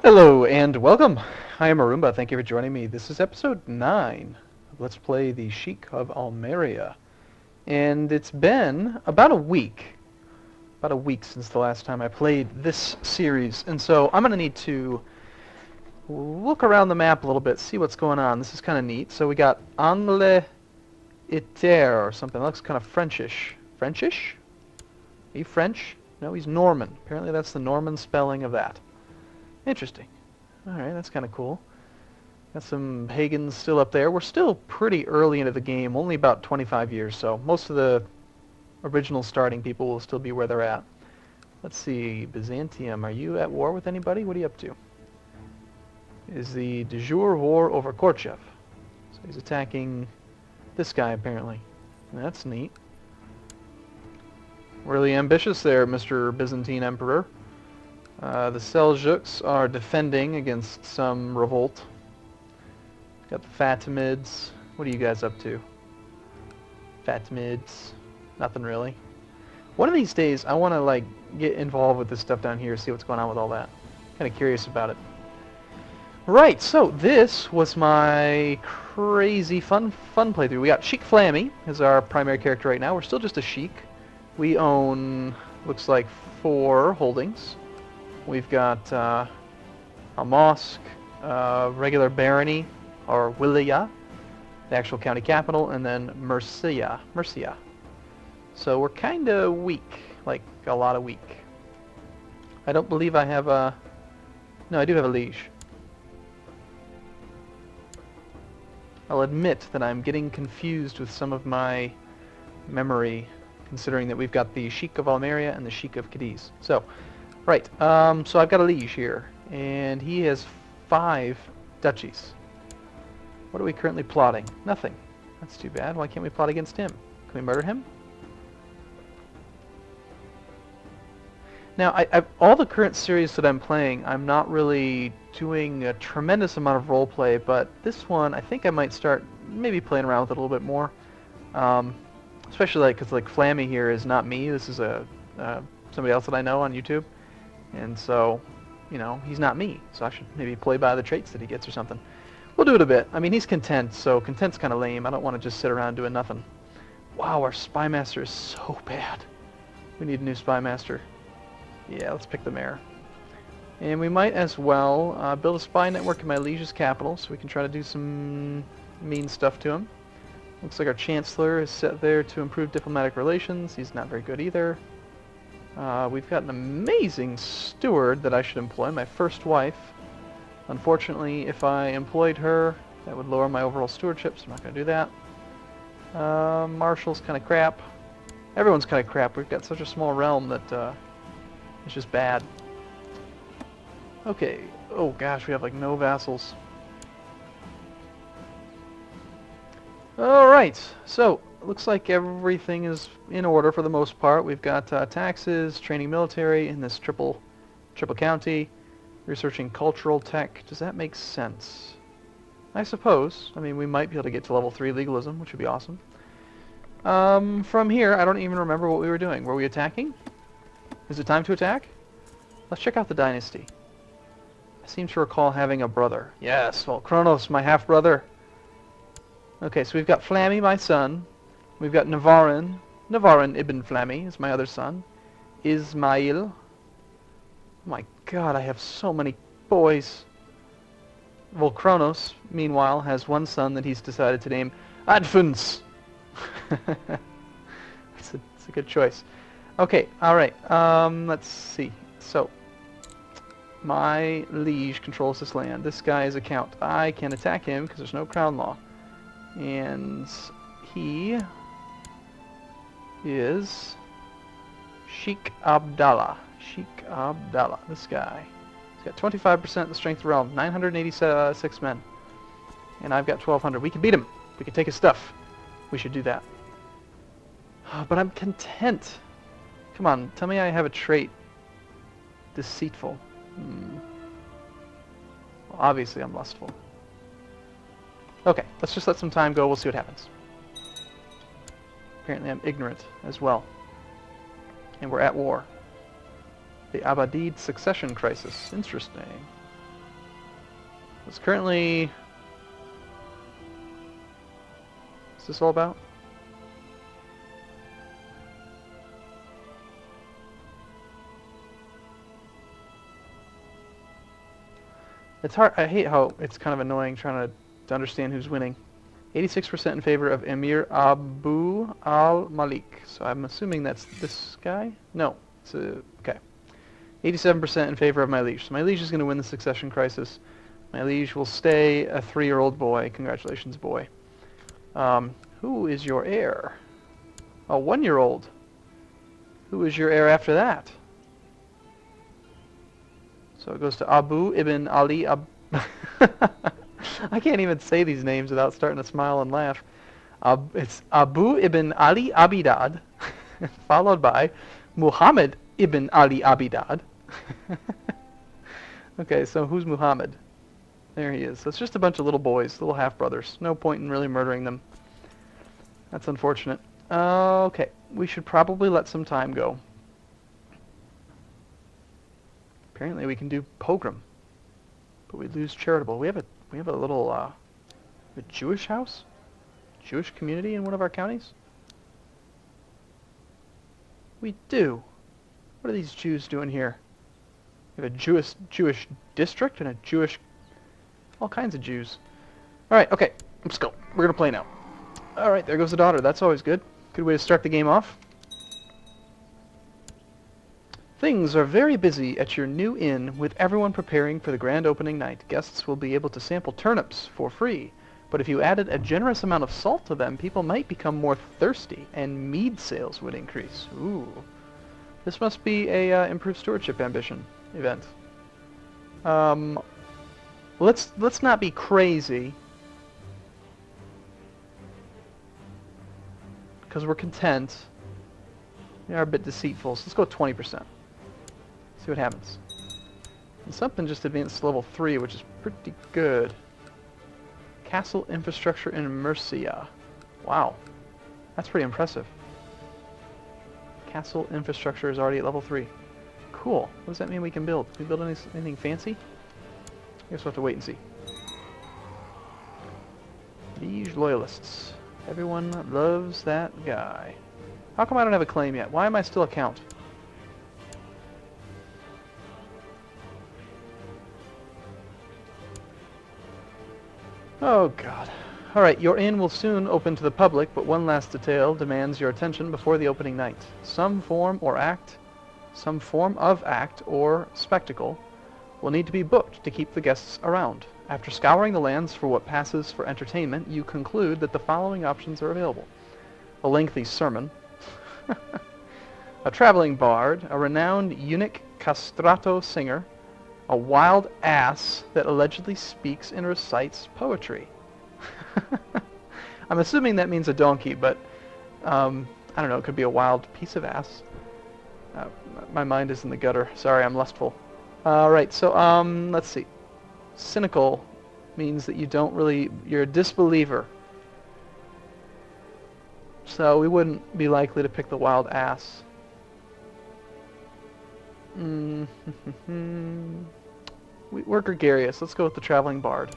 Hello and welcome. I am Arumba. Thank you for joining me. This is episode 9 of Let's Play the Sheikh of Almeria. And it's been about a week since the last time I played this series. And so I'm going to need to look around the map a little bit, see what's going on. This is kind of neat. So we got Anle Iter or something. That looks kind of Frenchish. Frenchish? Are you French? No, he's Norman. Apparently that's the Norman spelling of that. Interesting. Alright, that's kind of cool. Got some pagans still up there. We're still pretty early into the game, only about 25 years, so most of the original starting people will still be where they're at. Let's see, Byzantium, are you at war with anybody? What are you up to? Is the de jure war over Korchev. So he's attacking this guy, apparently. That's neat. Really ambitious there, Mr. Byzantine Emperor. The Seljuks are defending against some revolt. Got the Fatimids. What are you guys up to? Fatimids. Nothing really. One of these days, I want to get involved with this stuff down here, see what's going on with all that. Kind of curious about it. Right, so this was my crazy fun playthrough. We got Sheikh Flammy as our primary character right now. We're still just a Sheikh. We own, looks like, 4 holdings. We've got a mosque, regular barony, or Wilaya, the actual county capital, and then Murcia. So we're kind of weak, like a lot of weak. I don't believe I have a... No, I do have a liege. I'll admit that I'm getting confused with some of my memory, considering that we've got the Sheikh of Almeria and the Sheikh of Cadiz. So... Right, so I've got a liege here, and he has 5 duchies. What are we currently plotting? Nothing. That's too bad. Why can't we plot against him? Can we murder him? Now, all the current series that I'm playing, I'm not really doing a tremendous amount of roleplay, but this one, I think I might start maybe playing around with it a little bit more. Especially because Flammy here is not me. This is somebody else that I know on YouTube. And so, you know, he's not me, so I should maybe play by the traits that he gets or something. We'll do it a bit. I mean, he's content, so content's kind of lame. I don't want to just sit around doing nothing. Wow, our spy master is so bad. We need a new spy master. Yeah, let's pick the mayor. And we might as well build a spy network in my liege's capital, so we can try to do some mean stuff to him. Looks like our chancellor is set there to improve diplomatic relations. He's not very good either. We've got an amazing steward that I should employ, my first wife. Unfortunately, if I employed her, that would lower my overall stewardship, so I'm not going to do that. Marshal's kind of crap. Everyone's kind of crap. We've got such a small realm that it's just bad. Okay. Oh gosh, we have no vassals. Alright, so looks like everything is in order for the most part. We've got taxes, training military in this triple county, researching cultural tech. Does that make sense? I suppose. I mean, we might be able to get to level 3 legalism, which would be awesome. From here, I don't even remember what we were doing. Were we attacking? Is it time to attack? Let's check out the dynasty. I seem to recall having a brother. Yes, well, Kronos, my half-brother. Okay, so we've got Flammy, my son. We've got Navarin ibn Flammy is my other son. Ismail. Oh my god, I have so many boys. Well, Kronos, meanwhile, has one son that he's decided to name Adfons. It's a good choice. Okay, alright, let's see. So, my liege controls this land. This guy is a count. I can't attack him because there's no crown law. And he is Sheikh Abdallah. Sheikh Abdallah, this guy. He's got 25% of the strength of the realm, 986 men. And I've got 1,200. We can beat him. We can take his stuff. We should do that. But I'm content. Come on, tell me I have a trait. Deceitful. Well, obviously I'm lustful. Okay, let's just let some time go. We'll see what happens. Apparently I'm ignorant as well. And we're at war. The Abbadid succession crisis. Interesting. It's currently... What's this all about? It's hard. I hate how it's kind of annoying trying to understand who's winning. 86% in favor of Emir Abu al-Malik. So I'm assuming that's this guy? No. It's okay. 87% in favor of my liege. So my liege is going to win the succession crisis. My liege will stay a 3-year-old boy. Congratulations, boy. Who is your heir? A 1-year-old. Who is your heir after that? So it goes to Abu ibn Ali I can't even say these names without starting to smile and laugh. It's Abu ibn Ali Abidad, followed by Muhammad ibn Ali Abidad. Okay, so who's Muhammad? There he is. So it's just a bunch of little boys, little half-brothers. No point in really murdering them. That's unfortunate. Okay, we should probably let some time go. Apparently we can do pogrom, but we lose charitable. We have a little a Jewish house, Jewish community in one of our counties. We do. What are these Jews doing here? We have a Jewish district and a Jewish, all kinds of Jews. All right, okay, let's go. We're gonna play now. All right, there goes the daughter. That's always good. Good way to start the game off. Things are very busy at your new inn, with everyone preparing for the grand opening night. Guests will be able to sample turnips for free, but if you added a generous amount of salt to them, people might become more thirsty, and mead sales would increase. Ooh. This must be a improved stewardship ambition event. Let's not be crazy, because we're content. We are a bit deceitful, so let's go 20%. See what happens. And something just advanced to level 3, which is pretty good. Castle infrastructure in Murcia. Wow. That's pretty impressive. Castle infrastructure is already at level 3. Cool. What does that mean we can build? Can we build anything fancy? I guess we'll have to wait and see. Liege loyalists. Everyone loves that guy. How come I don't have a claim yet? Why am I still a count? Oh god. Alright, your inn will soon open to the public, but one last detail demands your attention before the opening night. Some form of act or spectacle will need to be booked to keep the guests around. After scouring the lands for what passes for entertainment, you conclude that the following options are available. A lengthy sermon, a traveling bard, a renowned eunuch castrato singer, a wild ass that allegedly speaks and recites poetry. I'm assuming that means a donkey, but I don't know, it could be a wild piece of ass. My mind is in the gutter. Sorry, I'm lustful. Alright, so let's see. Cynical means that you're a disbeliever. So we wouldn't be likely to pick the wild ass. We're gregarious. Let's go with the traveling bard.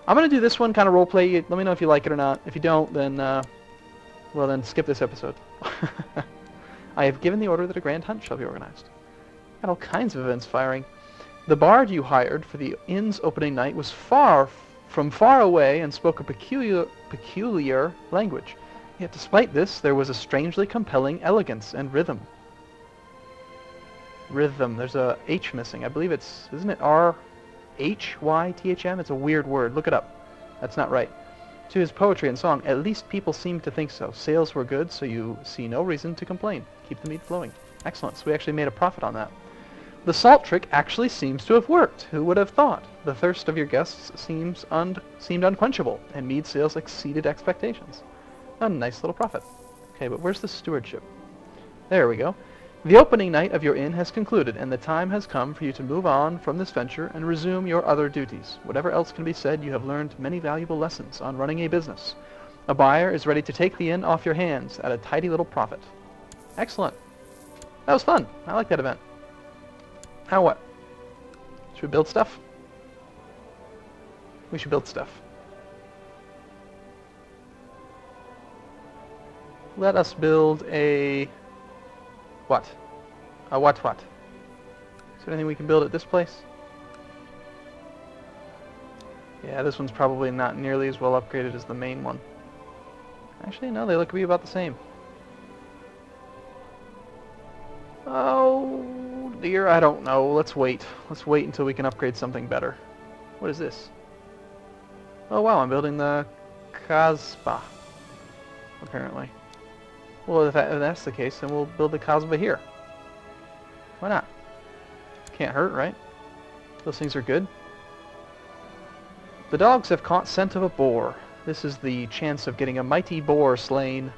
I'm going to do this one kind of roleplay. Let me know if you like it or not. If you don't, then, well, then skip this episode. I have given the order that a grand hunt shall be organized. Got all kinds of events firing. The bard you hired for the inn's opening night was far away and spoke a peculiar language. Yet despite this, there was a strangely compelling elegance and rhythm. Rhythm. There's a H missing. I believe isn't it R-H-Y-T-H-M? It's a weird word. Look it up. That's not right. To his poetry and song, at least people seem to think so. Sales were good, so you see no reason to complain. Keep the meat flowing. Excellent. So we actually made a profit on that. The salt trick actually seems to have worked. Who would have thought? The thirst of your guests seemed unquenchable, and mead sales exceeded expectations. A nice little profit. Okay, but where's the stewardship? There we go. The opening night of your inn has concluded, and the time has come for you to move on from this venture and resume your other duties. Whatever else can be said, you have learned many valuable lessons on running a business. A buyer is ready to take the inn off your hands at a tidy little profit. Excellent. That was fun. I like that event. Now what? Should we build stuff? We should build stuff. Let us build a... what? A what? Is there anything we can build at this place? Yeah, this one's probably not nearly as well upgraded as the main one. Actually, no, they look to be about the same. Oh dear, I don't know. Let's wait. Let's wait until we can upgrade something better. What is this? Oh wow, I'm building the Kasbah, apparently. Well, if that's the case, then we'll build the Kasbah here. Why not? Can't hurt, right? Those things are good. The dogs have caught scent of a boar. This is the chance of getting a mighty boar slain.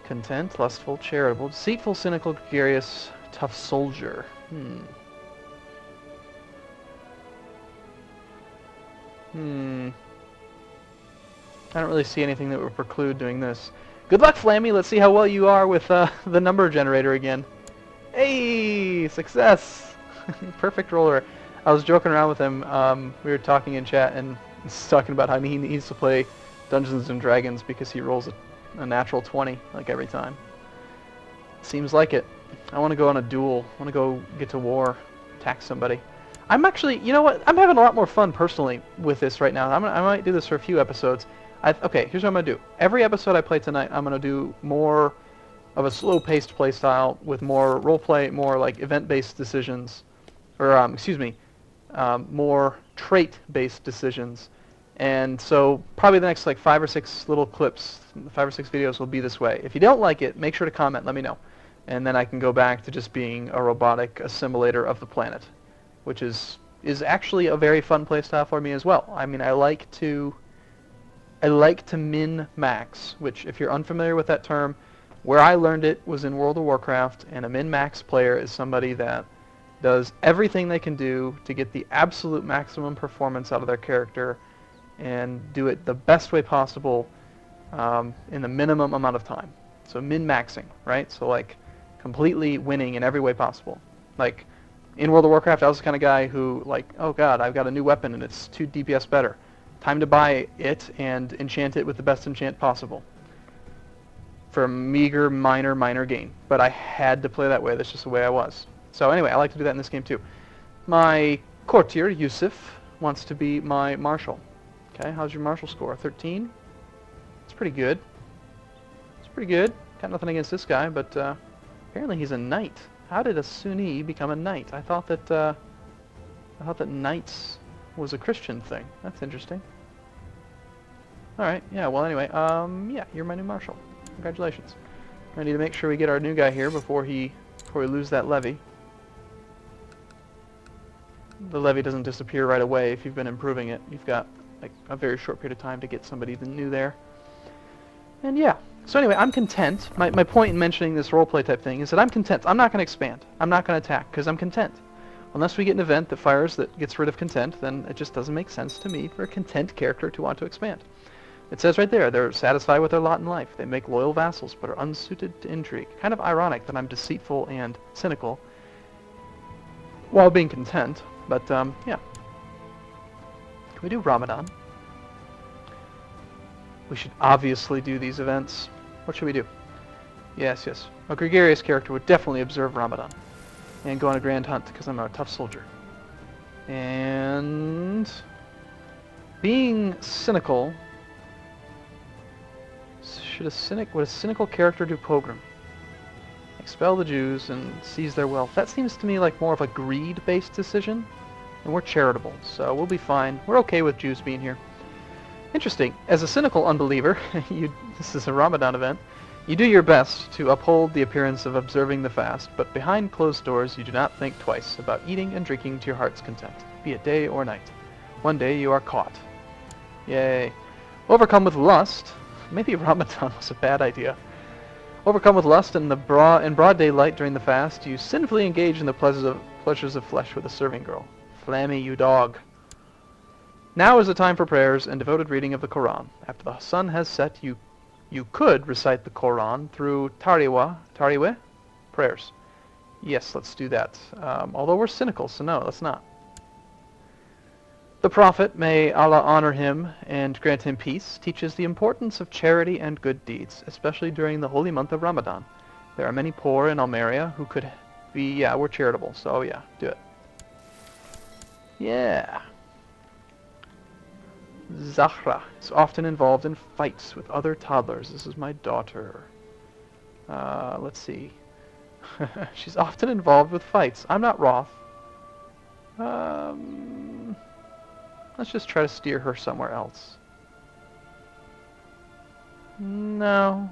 Content, lustful, charitable, deceitful, cynical, gregarious, tough soldier. I don't really see anything that would preclude doing this. Good luck, Flammy. Let's see how well you are with the number generator again. Hey, success! Perfect roller. I was joking around with him. We were talking in chat, and he's talking about how he needs to play Dungeons and Dragons because he rolls a natural 20 like every time. Seems like it. I want to go on a duel. I want to go get to war, attack somebody. I'm actually, you know what? I'm having a lot more fun personally with this right now. I might do this for a few episodes. Okay, here's what I'm gonna do. Every episode I play tonight, I'm gonna do more of a slow-paced play style with more roleplay, more like event-based decisions, or excuse me, more trait-based decisions. And so probably the next like 5 or 6 little clips, 5 or 6 videos will be this way. If you don't like it, make sure to comment, let me know. And then I can go back to just being a robotic assimilator of the planet, which is actually a very fun playstyle for me as well. I mean, I like to min-max, which if you're unfamiliar with that term, where I learned it was in World of Warcraft, and a min-max player is somebody that does everything they can do to get the absolute maximum performance out of their character and do it the best way possible in the minimum amount of time. So min-maxing, right? So like completely winning in every way possible. Like in World of Warcraft, I was the kind of guy who like, oh god, I've got a new weapon and it's 2 DPS better. Time to buy it and enchant it with the best enchant possible. For a meager, minor gain. But I had to play that way. That's just the way I was. So anyway, I like to do that in this game too. My courtier, Yusuf, wants to be my marshal. Okay, how's your marshal score? 13? It's pretty good. It's pretty good. Got nothing against this guy, but apparently he's a knight. How did a Sunni become a knight? I thought that knights was a Christian thing. That's interesting. Alright, yeah, well anyway, yeah, you're my new marshal. Congratulations. I need to make sure we get our new guy here before we lose that levy. The levy doesn't disappear right away if you've been improving it. You've got like a very short period of time to get somebody new there. And yeah. So anyway, I'm content. My point in mentioning this roleplay type thing is that I'm content. I'm not going to expand. I'm not going to attack because I'm content. Unless we get an event that fires that gets rid of content, then it just doesn't make sense to me for a content character to want to expand. It says right there, they're satisfied with their lot in life. They make loyal vassals, but are unsuited to intrigue. Kind of ironic that I'm deceitful and cynical while being content, but yeah. Can we do Ramadan? We should obviously do these events. What should we do? Yes. A gregarious character would definitely observe Ramadan and go on a grand hunt because I'm a tough soldier. And being cynical. Would a cynical character do pogrom? Expel the Jews and seize their wealth. That seems to me like more of a greed-based decision. And we're charitable, so we'll be fine. We're okay with Jews being here. Interesting. As a cynical unbeliever, this is a Ramadan event, you do your best to uphold the appearance of observing the fast, but behind closed doors you do not think twice about eating and drinking to your heart's content, be it day or night. One day you are caught. Yay. Overcome with lust. Maybe Ramadan was a bad idea. Overcome with lust in broad daylight during the fast, you sinfully engage in the pleasures of flesh with a serving girl. Flammy, you dog. Now is the time for prayers and devoted reading of the Quran. After the sun has set, you could recite the Quran through tariweh prayers. Yes, let's do that. Although we're cynical, so no, let's not. The Prophet, may Allah honor him and grant him peace, teaches the importance of charity and good deeds, especially during the holy month of Ramadan. There are many poor in Almeria who could be, yeah, we're charitable, so yeah, do it. Yeah. Zahra is often involved in fights with other toddlers. This is my daughter. Let's see. She's often involved with fights. I'm not Roth. Let's just try to steer her somewhere else. No.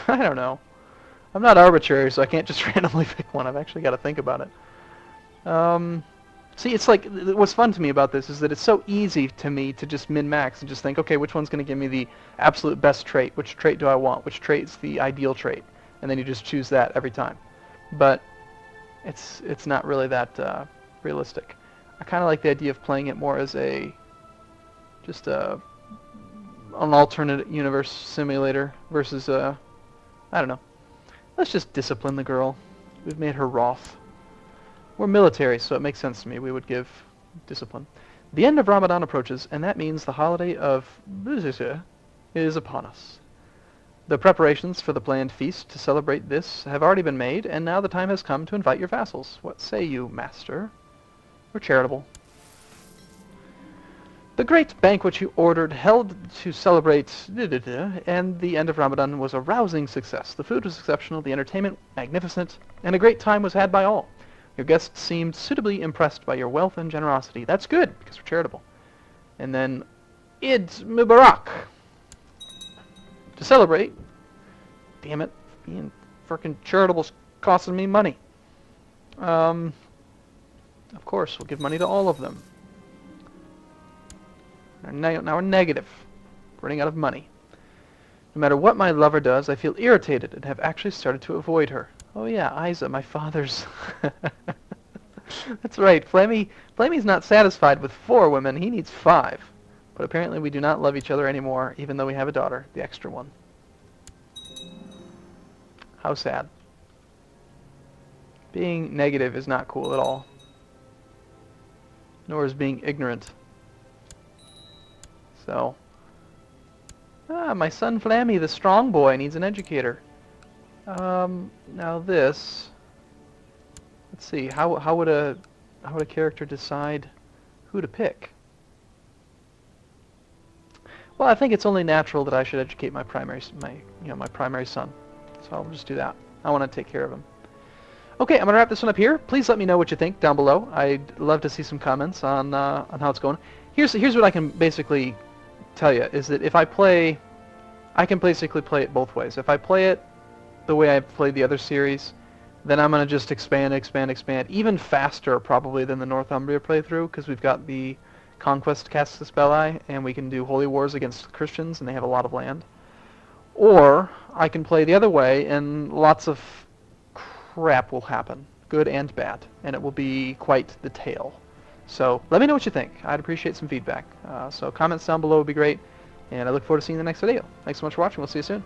I don't know. I'm not arbitrary, so I can't just randomly pick one. I've actually got to think about it. See, it's like, what's fun to me about this is that it's so easy to me to just min-max and just think, okay, which one's going to give me the absolute best trait? Which trait do I want? Which trait's the ideal trait? And then you just choose that every time. But it's not really that realistic. I kind of like the idea of playing it more as an alternate universe simulator versus I don't know. Let's just discipline the girl. We've made her Roth. We're military, so it makes sense to me. We would give discipline. The end of Ramadan approaches, and that means the holiday of is upon us. The preparations for the planned feast to celebrate this have already been made, and now the time has come to invite your vassals. What say you, master? We're charitable. The great banquet you ordered, held to celebrate and the end of Ramadan, was a rousing success. The food was exceptional, the entertainment magnificent, and a great time was had by all. Your guests seemed suitably impressed by your wealth and generosity. That's good, because we're charitable. And then, Eid Mubarak. To celebrate, damn it, being frickin' charitable's costing me money. Of course, we'll give money to all of them. Now we're negative, running out of money. No matter what my lover does, I feel irritated and have actually started to avoid her. Oh yeah, Isa, my father's... That's right, Flammy's not satisfied with 4 women, he needs 5. But apparently we do not love each other anymore, even though we have a daughter, the extra one. How sad. Being negative is not cool at all. Nor is being ignorant. So... my son Flammy, the strong boy, needs an educator. Now this... Let's see, how would a character decide who to pick? Well, I think it's only natural that I should educate my primary son. So I'll just do that. I want to take care of him. Okay, I'm gonna wrap this one up here. Please let me know what you think down below. I'd love to see some comments on how it's going. Here's what I can basically tell you is that if I play, I can basically play it both ways. If I play it the way I've played the other series, then I'm gonna just expand, even faster probably than the Northumbria playthrough, because we've got the Conquest Castus Belli, and we can do holy wars against Christians, and they have a lot of land. Or I can play the other way, and lots of crap will happen, good and bad, and it will be quite the tale. So let me know what you think. I'd appreciate some feedback. So comments down below would be great, and I look forward to seeing you in the next video. Thanks so much for watching. We'll see you soon.